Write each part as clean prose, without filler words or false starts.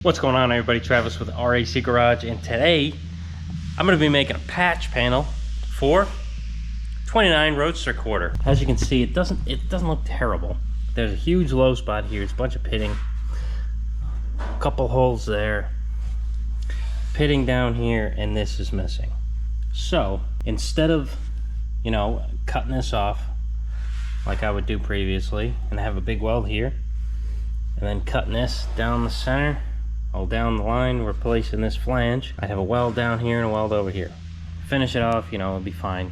What's going on, everybody? Travis with RAC Garage, and today I'm going to be making a patch panel for 29 Roadster quarter. As you can see, it doesn't look terrible. There's a huge low spot here. It's a bunch of pitting, a couple holes there, pitting down here, and this is missing. So instead of, you know, cutting this off like I would do previously and have a big weld here, and then cutting this down the center, all down the line, replacing this flange, I have a weld down here and a weld over here. Finish it off, you know, it'll be fine.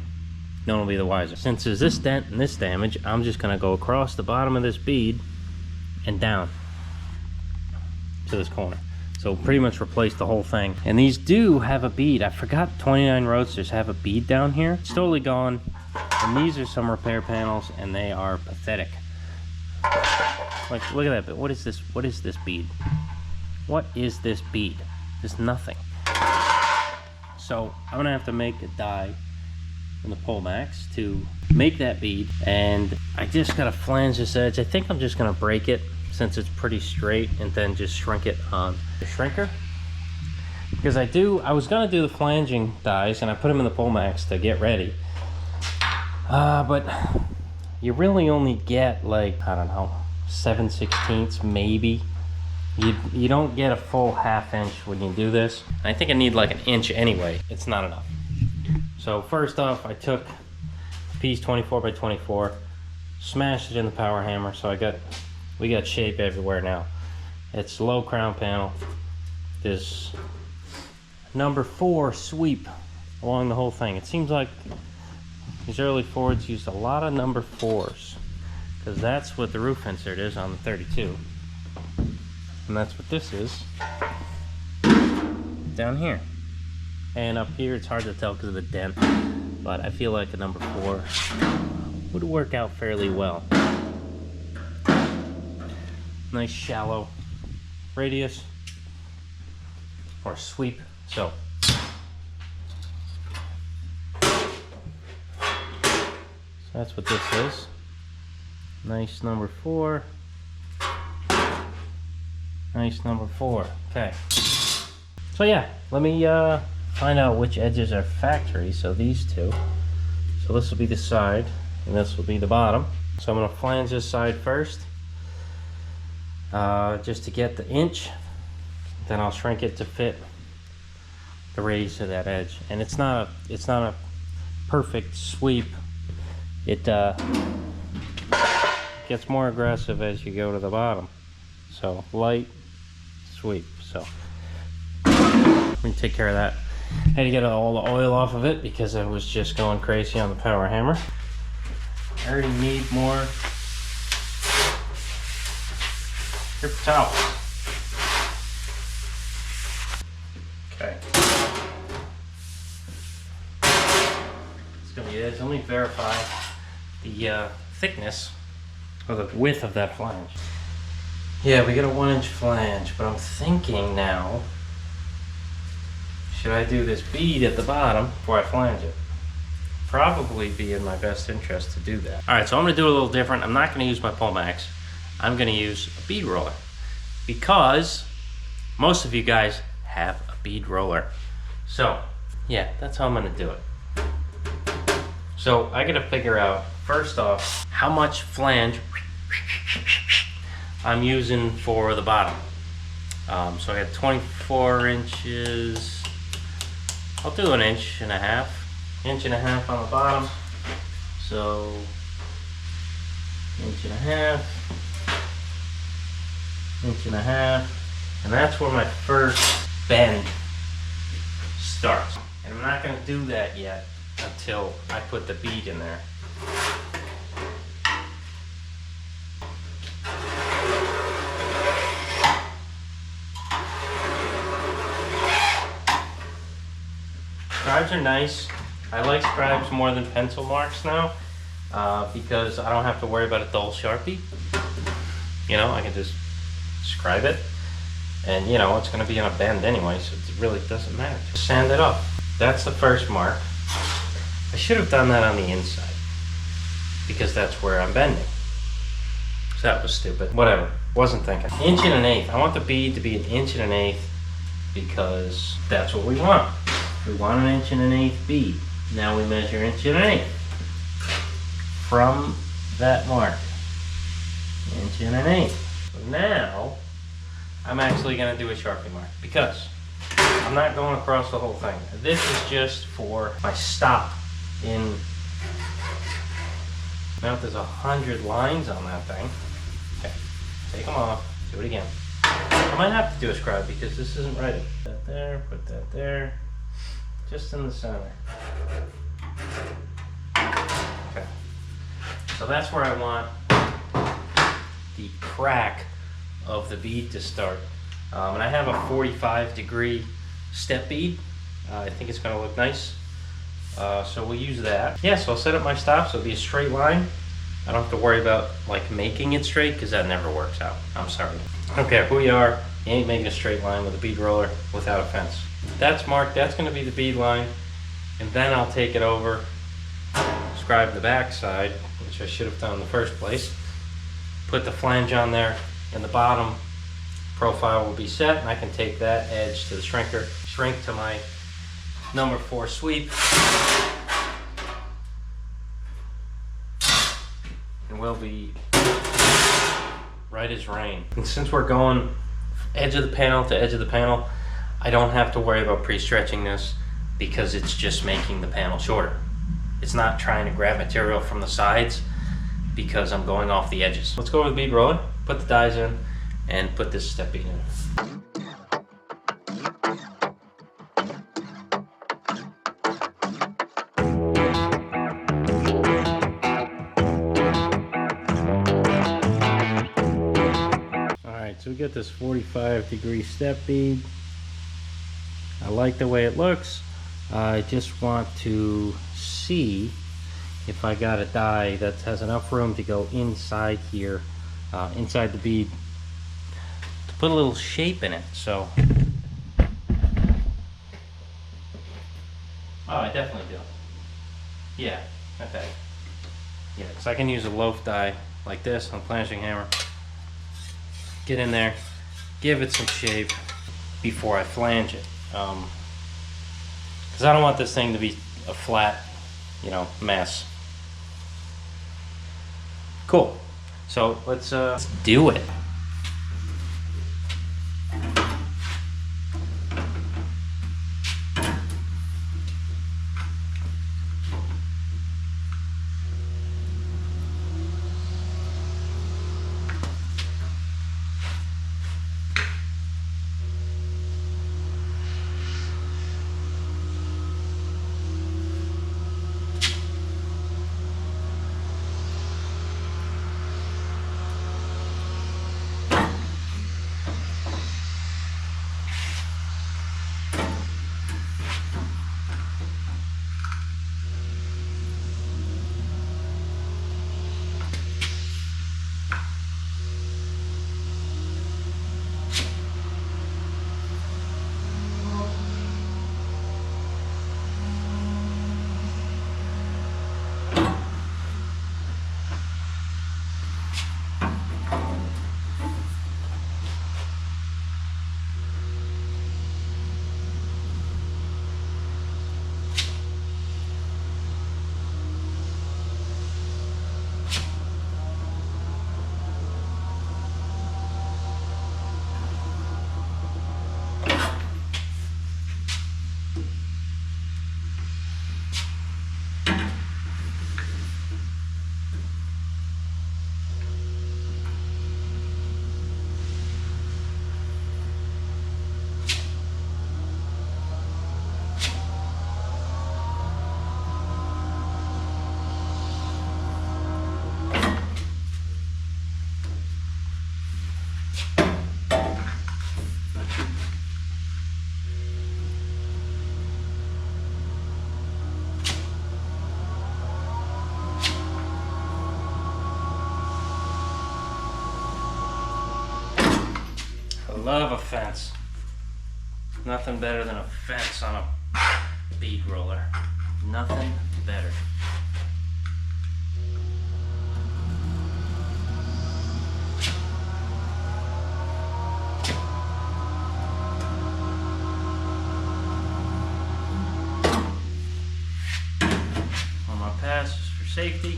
No one will be the wiser. Since there's this dent and this damage, I'm just gonna go across the bottom of this bead and down to this corner. So pretty much replace the whole thing. And these do have a bead. I forgot 29 Roadsters have a bead down here. It's totally gone. And these are some repair panels, and they are pathetic. Like, look at that bit. What is this? What is this bead? What is this bead? There's nothing. So I'm gonna have to make a die in the Pullmax to make that bead, and I just gotta flange this edge. I think I'm just gonna break it since it's pretty straight, and then just shrink it on the shrinker. Because I was gonna do the flanging dies, and I put them in the Pullmax to get ready. But you really only get like, I don't know, 7/16 maybe. You don't get a full ½ inch when you do this. I think I need like an inch anyway. It's not enough. So first off, I took a piece 24 by 24, smashed it in the power hammer. So we got shape everywhere now. It's low crown panel. There's number 4 sweep along the whole thing. It seems like these early Fords used a lot of number 4s, because that's what the roof insert is on the 32. And that's what this is down here. And up here, it's hard to tell because of the dent, but I feel like a number 4 would work out fairly well. Nice shallow radius or sweep. So that's what this is. Nice number 4. Nice number 4. Okay. So yeah, let me find out which edges are factory. So these two. So this will be the side, and this will be the bottom. So I'm gonna flange this side first, just to get the inch. Then I'll shrink it to fit the radius of that edge. And it's not a perfect sweep. It gets more aggressive as you go to the bottom. So light sweep. So let me take care of that. I had to get all the oil off of it because I was just going crazy on the power hammer. I already need more paper towels. Okay. It's gonna be it. Let me verify the thickness or the width of that flange. Yeah, we got a 1-inch flange, but I'm thinking now, should I do this bead at the bottom before I flange it? Probably be in my best interest to do that. All right, so I'm gonna do it a little different. I'm not gonna use my Pullmax. I'm gonna use a bead roller, because most of you guys have a bead roller. So yeah, that's how I'm gonna do it. So I gotta figure out, first off, how much flange I'm using for the bottom. So I got 24 inches. I'll do an 1.5 inches. 1.5 inches on the bottom. So 1.5 inches, 1.5 inches. And that's where my first bend starts. And I'm not gonna do that yet until I put the bead in there. Scribes are nice. I like scribes more than pencil marks now, because I don't have to worry about a dull Sharpie. You know, I can just scribe it, and you know, it's gonna be in a bend anyway, so it really doesn't matter. Just sand it off. That's the first mark. I should have done that on the inside, because that's where I'm bending. So that was stupid. Whatever. Wasn't thinking. 1.1 I want the bead to be 1.1 because that's what we want. We want 1.1 bead. Now we measure 1.1 from that mark. 1.1. So now I'm actually going to do a Sharpie mark because I'm not going across the whole thing. This is just for my stop in. Now there's 100 lines on that thing. Okay, take them off, do it again. I might have to do a scribe because this isn't ready. Put that there, put that there, just in the center. Okay, so that's where I want the crack of the bead to start. And I have a 45-degree step bead. I think it's going to look nice. So we'll use that. Yeah, so I'll set up my stop so it'll be a straight line. I don't have to worry about like making it straight because that never works out. I'm sorry. Okay, who you are, you ain't making a straight line with a bead roller without a fence. That's marked, that's going to be the bead line. And then I'll take it over, scribe the back side, which I should have done in the first place. Put the flange on there, and the bottom profile will be set, and I can take that edge to the shrinker, shrink to my number 4 sweep, and we'll be right as rain. And since we're going edge of the panel to edge of the panel, I don't have to worry about pre-stretching this because it's just making the panel shorter. It's not trying to grab material from the sides because I'm going off the edges. Let's go with the bead roller, put the dies in, and put this step bead in. So we get this 45-degree step bead. I like the way it looks. I just want to see if I got a die that has enough room to go inside here, inside the bead, to put a little shape in it. So, oh, I definitely do. Yeah, okay. Yeah, because I can use a loaf die like this on a flanging hammer. Get in there, give it some shape before I flange it. Because I don't want this thing to be a flat, mess. Cool. So let's do it. Love a fence. Nothing better than a fence on a bead roller. Nothing better. safety.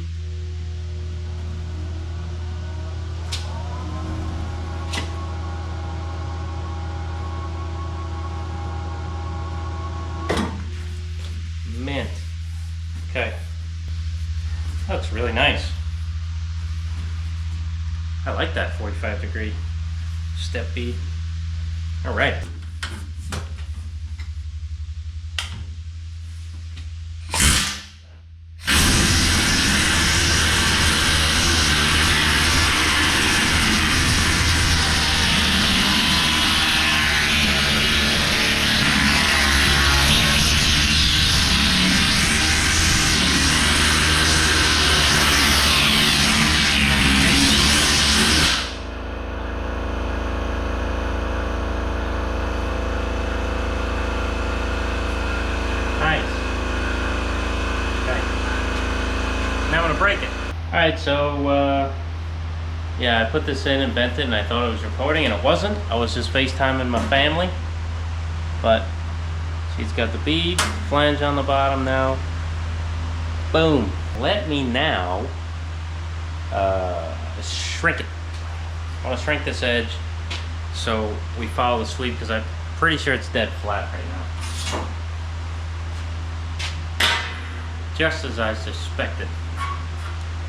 Mint. Okay. That looks really nice. I like that 45-degree step bead. All right. Break it. Alright, so yeah, I put this in and bent it and I thought it was recording and it wasn't. I was just FaceTiming my family. But she's got the bead, flange on the bottom now. Boom. Let me now shrink it. I want to shrink this edge so we follow the sweep because I'm pretty sure it's dead flat right now. Just as I suspected.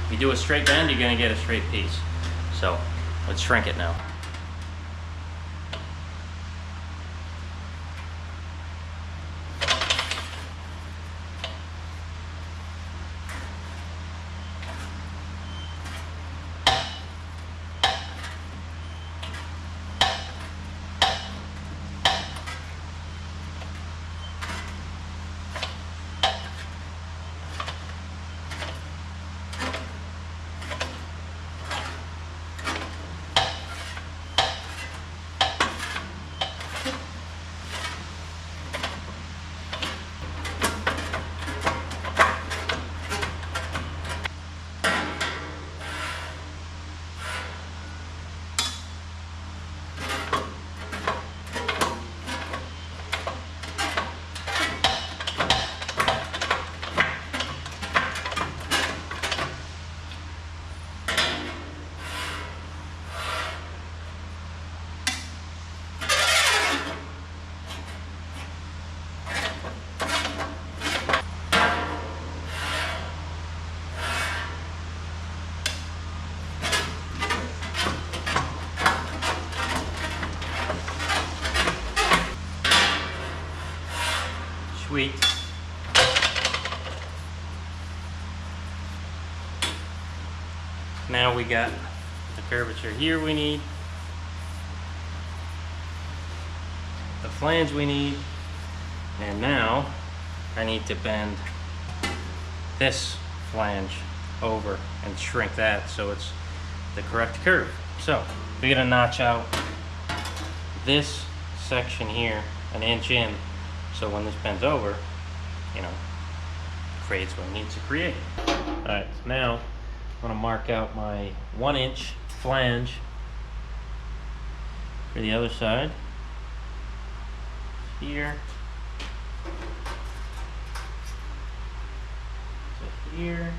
If you do a straight bend, you're going to get a straight piece. So let's shrink it now. Sweet. Now we got the curvature here we need, the flange we need, and now I need to bend this flange over and shrink that so it's the correct curve. So we're gonna notch out this section here an inch in, so when this bends over, you know, creates what it needs to create. All right, so now I'm gonna mark out my 1-inch flange for the other side. Here to here.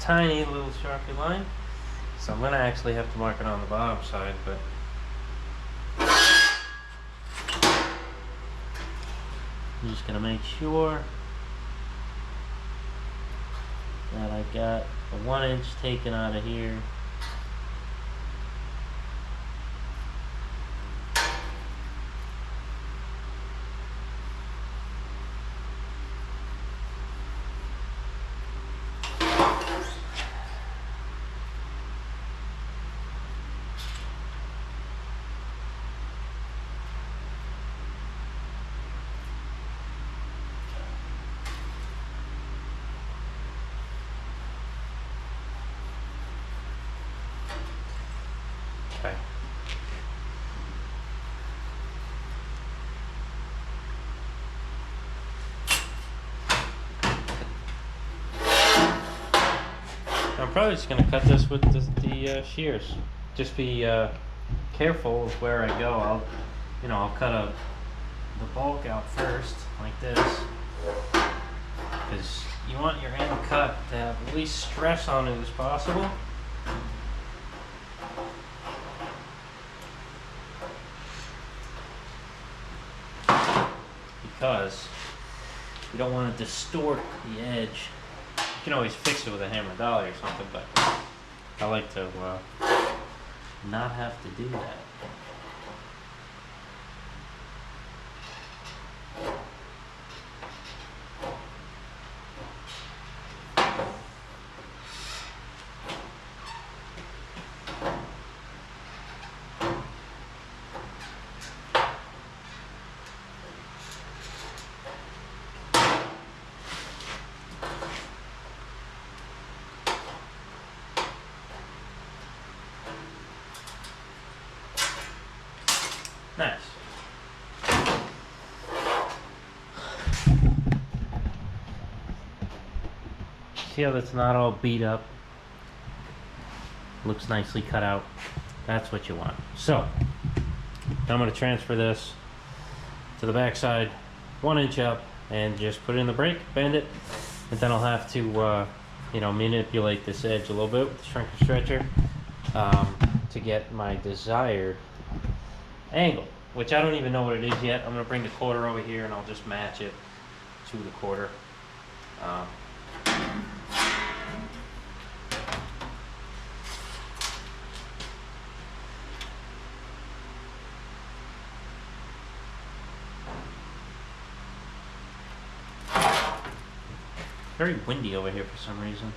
Tiny little Sharpie line, so I'm gonna actually have to mark it on the bottom side, but I'm just gonna make sure that I got the 1-inch taken out of here. Okay. I'm probably just gonna cut this with the shears. Just be careful with where I go. I'll cut the bulk out first, like this, because you want your end cut to have the least stress on it as possible. Because you don't want to distort the edge. You can always fix it with a hammer dolly or something, but I like to not have to do that. Nice. See how that's not all beat up? Looks nicely cut out. That's what you want. So, I'm going to transfer this to the back side, 1 inch up, and just put it in the brake, bend it, and then I'll have to, manipulate this edge a little bit with the shrinker stretcher to get my desired angle, which I don't even know what it is yet. I'm going to bring the quarter over here and I'll just match it to the quarter. Very windy over here for some reason.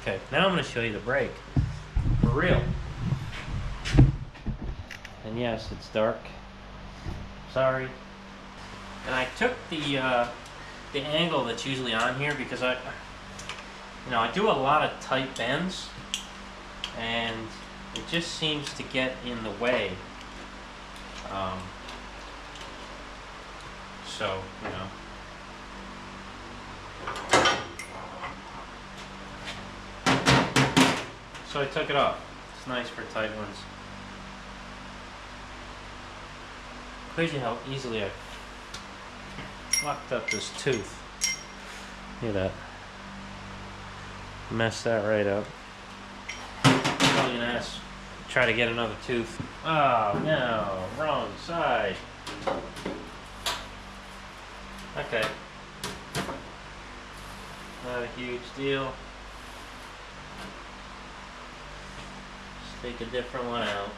Okay, now I'm going to show you the brake for real. And yes, it's dark. Sorry. And I took the angle that's usually on here because I do a lot of tight bends, and it just seems to get in the way. So, So I took it off. It's nice for tight ones. Crazy how easily I locked up this tooth. Look at that. Messed that right up. Probably gonna try to get another tooth. Oh no, wrong side. Okay. Not a huge deal. Just take a different one out.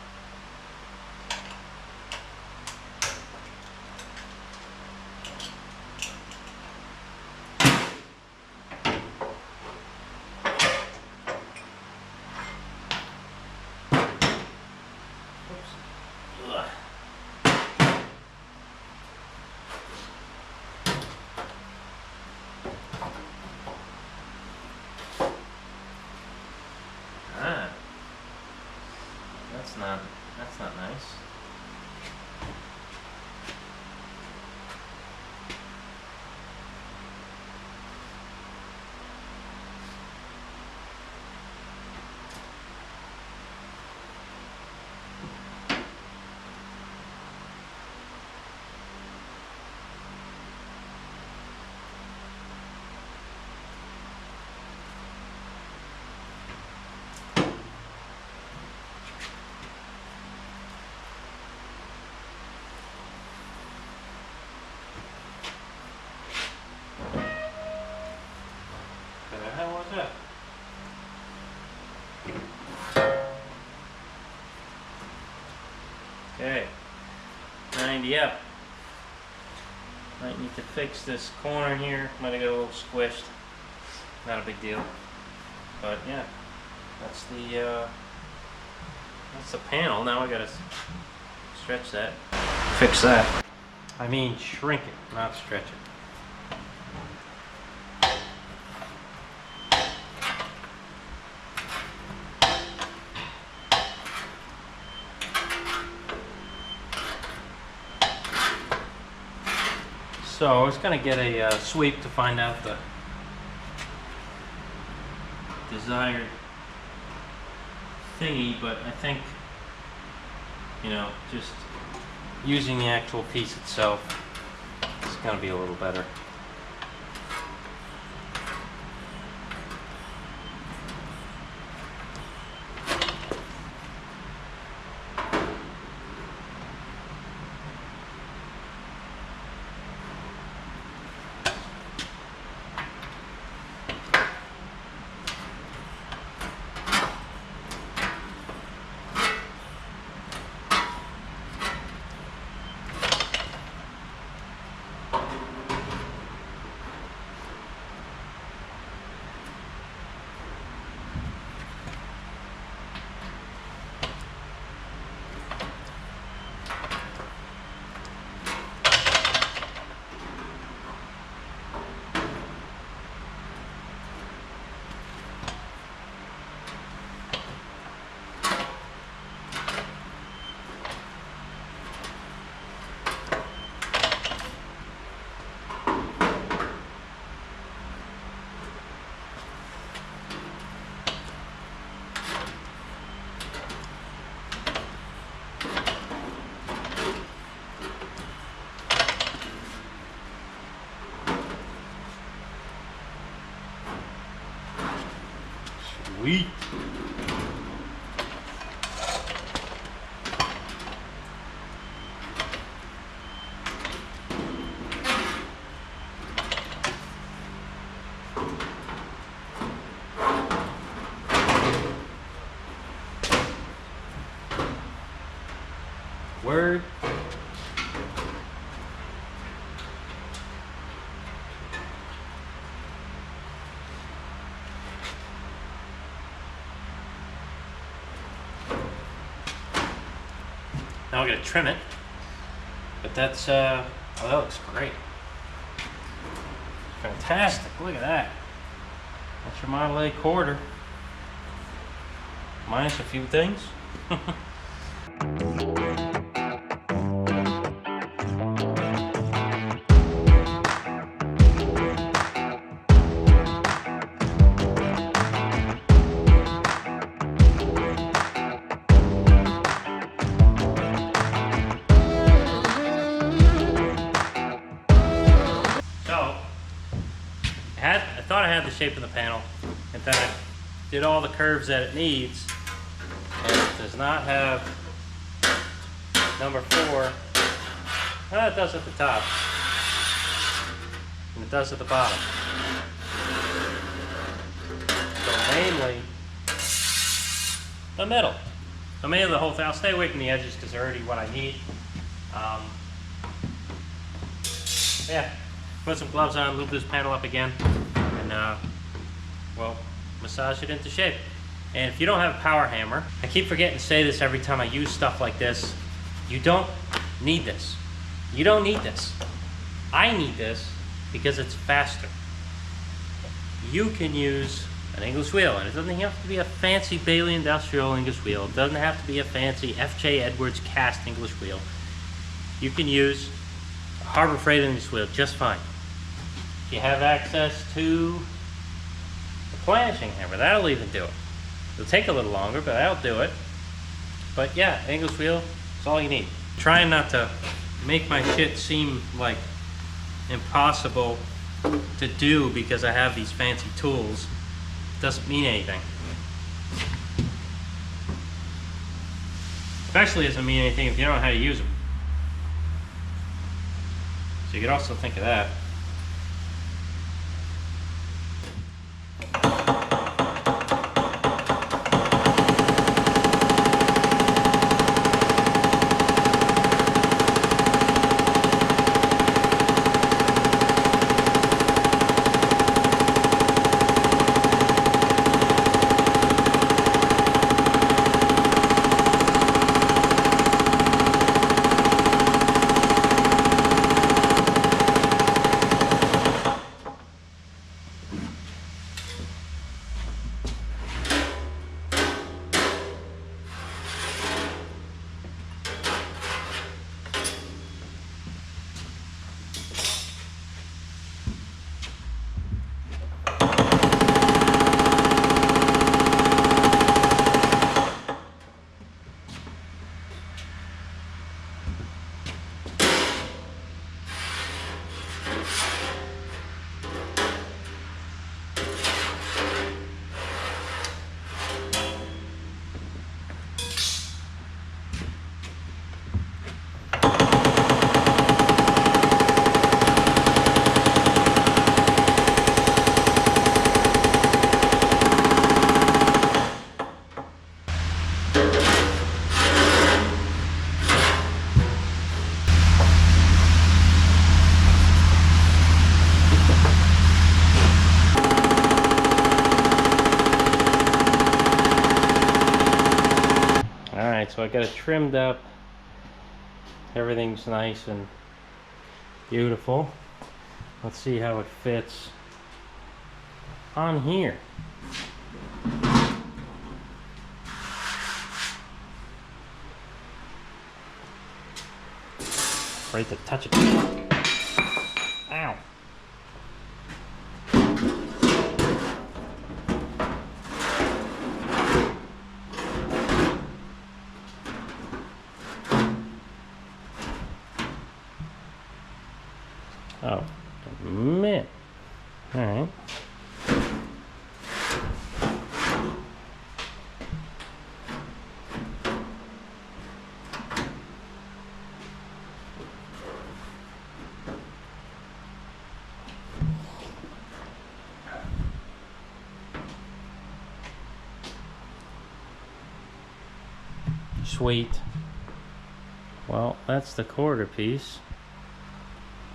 That's not nice. Okay, 90 up. Might need to fix this corner here. Might have got a little squished. Not a big deal. But yeah, that's the panel. Now I gotta stretch that. Fix that. I mean shrink it, not stretch it. So I was gonna get a sweep to find out the desired thingy, but I think, you know, just using the actual piece itself is gonna be a little better. Sweet. Word. Now I'm gonna trim it, but that's, oh, that looks great. Fantastic, look at that. That's your Model A quarter. Minus a few things. I thought I had the shape of the panel, and then I did all the curves that it needs, and it does not have number 4. Well, it does at the top, and it does at the bottom. So mainly the middle. So mainly the whole thing. I'll stay away from the edges because they're already what I need. Yeah, put some gloves on, lube this panel up again, and well, massage it into shape. And if you don't have a power hammer, I keep forgetting to say this every time I use stuff like this, you don't need this. You don't need this. I need this because it's faster. You can use an English wheel, and it doesn't have to be a fancy Bailey Industrial English wheel. It doesn't have to be a fancy F.J. Edwards cast English wheel. You can use a Harbor Freight English wheel just fine. If you have access to the flanging hammer, that'll even do it. It'll take a little longer, but that'll do it. But yeah, English wheel is all you need. Trying not to make my shit seem like impossible to do because I have these fancy tools doesn't mean anything. Especially doesn't mean anything if you don't know how to use them. So you could also think of that. so I got it trimmed up. Everything's nice and beautiful. Let's see how it fits on here. Right to touch it. Ow. Oh, man. All right. Sweet. Well, that's the quarter piece.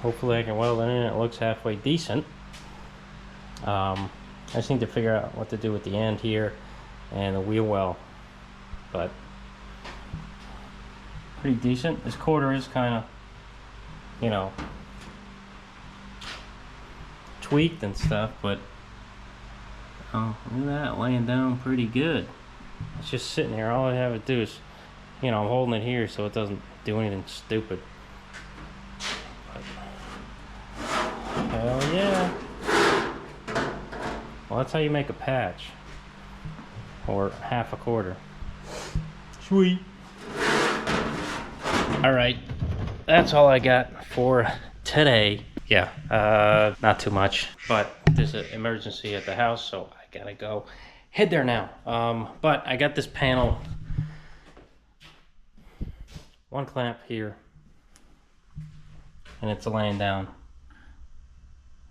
Hopefully I can weld it in and it looks halfway decent. I just need to figure out what to do with the end here and the wheel well. But pretty decent. This quarter is kind of, you know, tweaked and stuff, but oh, look at that, laying down pretty good. It's just sitting here. All I have to do is, you know, I'm holding it here so it doesn't do anything stupid. But, hell yeah. Well, that's how you make a patch. Or half a quarter. Sweet. Alright. That's all I got for today. Yeah, not too much. But there's an emergency at the house, so I gotta go head there now. But I got this panel. One clamp here. And it's laying down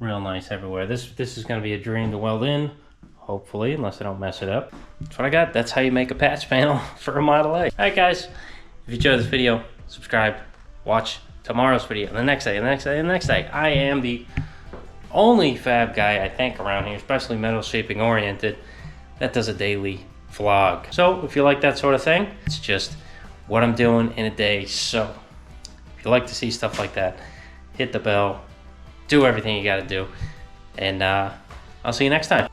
real nice everywhere. This is going to be a dream to weld in, hopefully, unless I don't mess it up. That's what I got. That's how you make a patch panel for a Model A. Alright guys, if you enjoyed this video, subscribe, watch tomorrow's video, the next day, the next day, the next day. I am the only fab guy, I think, around here, especially metal shaping oriented, that does a daily vlog. So if you like that sort of thing, it's just what I'm doing in a day. So if you like to see stuff like that, hit the bell, do everything you got to do, and I'll see you next time.